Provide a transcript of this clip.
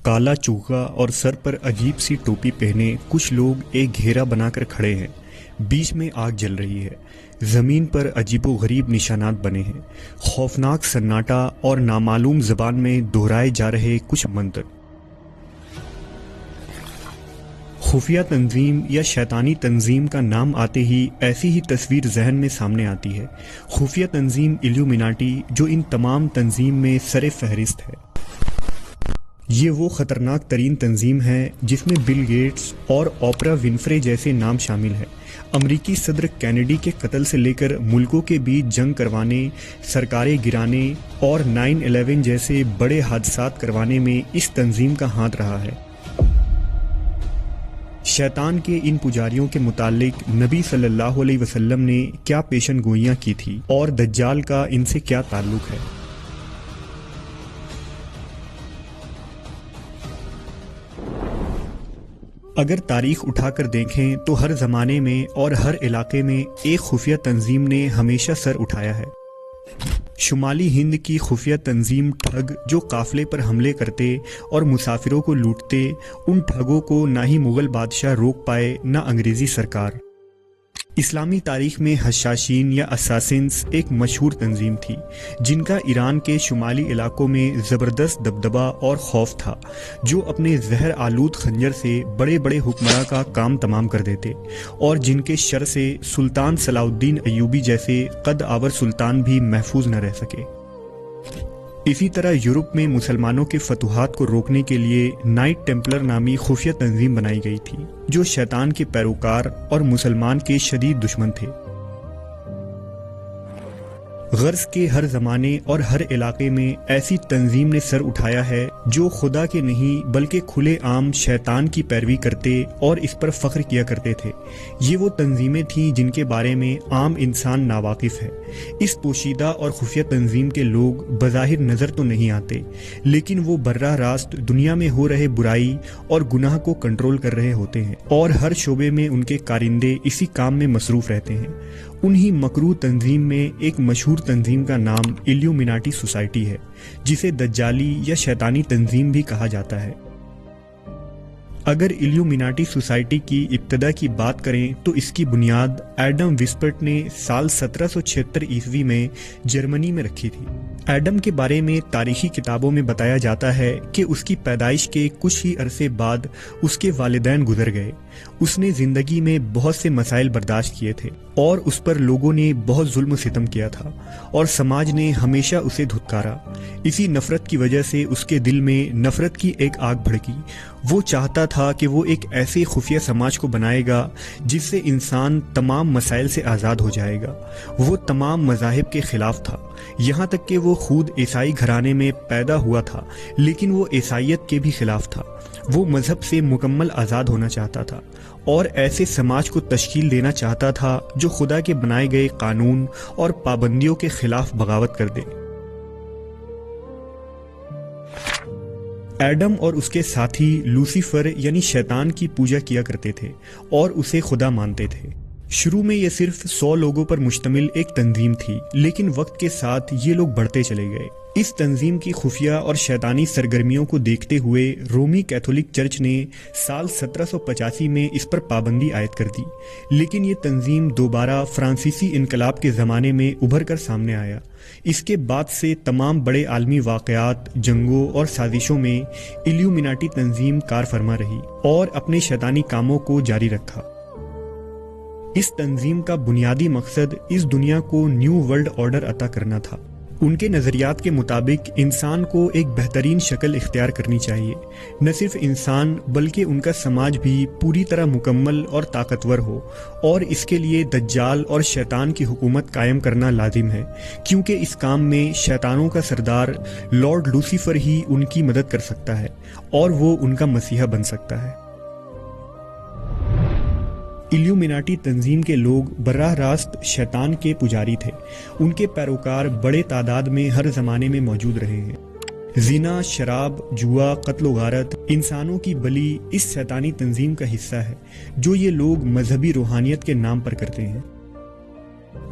کالا چوغا اور سر پر عجیب سی ٹوپی پہنے کچھ لوگ ایک گھیرا بنا کر کھڑے ہیں۔ بیچ میں آگ جل رہی ہے۔ زمین پر عجیب و غریب نشانات بنے ہیں۔ خوفناک سناٹا اور نامعلوم زبان میں دہرائے جا رہے کچھ منتر۔ خفیہ تنظیم یا شیطانی تنظیم کا نام آتے ہی ایسی ہی تصویر ذہن میں سامنے آتی ہے۔ خفیہ تنظیم ایلیومیناٹی جو ان تمام تنظیم میں سر فہرست ہے۔ یہ وہ خطرناک ترین تنظیم ہے جس میں بل گیٹس اور اوپرا ونفرے جیسے نام شامل ہیں۔ امریکی صدر کینیڈی کے قتل سے لے کر ملکوں کے بیچ جنگ کروانے، سرکاریں گرانے اور 9/11 جیسے بڑے حادثات کروانے میں اس تنظیم کا ہاتھ رہا ہے۔ شیطان کے ان پجاریوں کے متعلق نبی صلی اللہ علیہ وسلم نے کیا پیشن گوئیاں کی تھی اور دجال کا ان سے کیا تعلق ہے؟ اگر تاریخ اٹھا کر دیکھیں تو ہر زمانے میں اور ہر علاقے میں ایک خفیہ تنظیم نے ہمیشہ سر اٹھایا ہے۔ شمالی ہند کی خفیہ تنظیم ٹھگ جو قافلے پر حملے کرتے اور مسافروں کو لوٹتے، ان ٹھگوں کو نہ ہی مغل بادشاہ روک پائے نہ انگریزی سرکار۔ اسلامی تاریخ میں حشاشین یا اساسنز ایک مشہور تنظیم تھی جن کا ایران کے شمالی علاقوں میں زبردست دبدبہ اور خوف تھا، جو اپنے زہر آلود خنجر سے بڑے بڑے حکمراں کا کام تمام کر دیتے اور جن کے شر سے سلطان صلاح الدین ایوبی جیسے قد آور سلطان بھی محفوظ نہ رہ سکے۔ اسی طرح یورپ میں مسلمانوں کے فتوحات کو روکنے کے لیے نائٹ ٹیمپلر نامی خفیہ تنظیم بنائی گئی تھی جو شیطان کے پیروکار اور مسلمان کے شدید دشمن تھے۔ غرض کے ہر زمانے اور ہر علاقے میں ایسی تنظیم نے سر اٹھایا ہے جو خدا کے نہیں بلکہ کھلے عام شیطان کی پیروی کرتے اور اس پر فخر کیا کرتے تھے۔ یہ وہ تنظیمیں تھیں جن کے بارے میں عام انسان ناواقف ہے۔ اس پوشیدہ اور خفیہ تنظیم کے لوگ بظاہر نظر تو نہیں آتے، لیکن وہ براہ راست دنیا میں ہو رہے برائی اور گناہ کو کنٹرول کر رہے ہوتے ہیں، اور ہر شعبے میں ان کے کارندے اسی کام میں مصروف رہتے ہیں۔ انہی مکروہ تنظیم میں ایک مشہور تنظیم کا نام ایلیومیناٹی سوسائٹی ہے، جسے دجالی یا شیطانی تنظیم بھی کہا جاتا ہے۔ اگر ایلیومیناٹی سوسائٹی کی ابتدا کی بات کریں تو اس کی بنیاد ایڈم وسپرٹ نے سال 1776 عیسوی میں جرمنی میں رکھی تھی۔ ایڈم کے بارے میں تاریخی کتابوں میں بتایا جاتا ہے کہ اس کی پیدائش کے کچھ ہی عرصے بعد اس کے والدین گزر گئے۔ اس نے زندگی میں بہت سے مسائل برداشت کیے تھے اور اس پر لوگوں نے بہت ظلم و ستم کیا تھا اور سماج نے ہمیشہ اسے دھتکارا۔ اسی نفرت کی وجہ سے اس کے دل میں نفرت کی ایک آگ بھڑکی۔ وہ چاہتا تھا کہ وہ ایک ایسے خفیہ سماج کو بنائے گا جس سے انسان تمام مسائل سے آزاد ہو جائے گا۔ وہ تمام مذاہب کے خلاف تھا، یہاں تک کہ وہ خود عیسائی گھرانے میں پیدا ہوا تھا، لیکن وہ عیسائیت کے بھی خلاف تھا۔ وہ مذہب سے مکمل آزاد ہونا چاہتا تھا اور ایسے سماج کو تشکیل دینا چاہتا تھا جو خدا کے بنائے گئے قانون اور پابندیوں کے خلاف بغاوت کر دے۔ ایڈم اور اس کے ساتھی لوسیفر یعنی شیطان کی پوجا کیا کرتے تھے اور اسے خدا مانتے تھے۔ شروع میں یہ صرف 100 لوگوں پر مشتمل ایک تنظیم تھی، لیکن وقت کے ساتھ یہ لوگ بڑھتے چلے گئے۔ اس تنظیم کی خفیہ اور شیطانی سرگرمیوں کو دیکھتے ہوئے رومی کیتھولک چرچ نے سال 1785 میں اس پر پابندی عائد کر دی، لیکن یہ تنظیم دوبارہ فرانسیسی انقلاب کے زمانے میں ابھر کر سامنے آیا۔ اس کے بعد سے تمام بڑے عالمی واقعات، جنگوں اور سازشوں میں ایلیومیناٹی تنظیم کار فرما رہی اور اپنے شیطانی کاموں کو جاری رکھا۔ اس تنظیم کا بنیادی مقصد اس دنیا کو نیو ورلڈ آرڈر عطا کرنا تھا۔ ان کے نظریات کے مطابق انسان کو ایک بہترین شکل اختیار کرنی چاہیے۔ نہ صرف انسان بلکہ ان کا سماج بھی پوری طرح مکمل اور طاقتور ہو، اور اس کے لیے دجال اور شیطان کی حکومت قائم کرنا لازم ہے، کیونکہ اس کام میں شیطانوں کا سردار لارڈ لوسیفر ہی ان کی مدد کر سکتا ہے اور وہ ان کا مسیحا بن سکتا ہے۔ ایلیومیناٹی تنظیم کے لوگ براہ راست شیطان کے پجاری تھے۔ ان کے پیروکار بڑے تعداد میں ہر زمانے میں موجود رہے ہیں۔ زنا، شراب، جوا، قتل و غارت، انسانوں کی بلی اس شیطانی تنظیم کا حصہ ہے جو یہ لوگ مذہبی روحانیت کے نام پر کرتے ہیں۔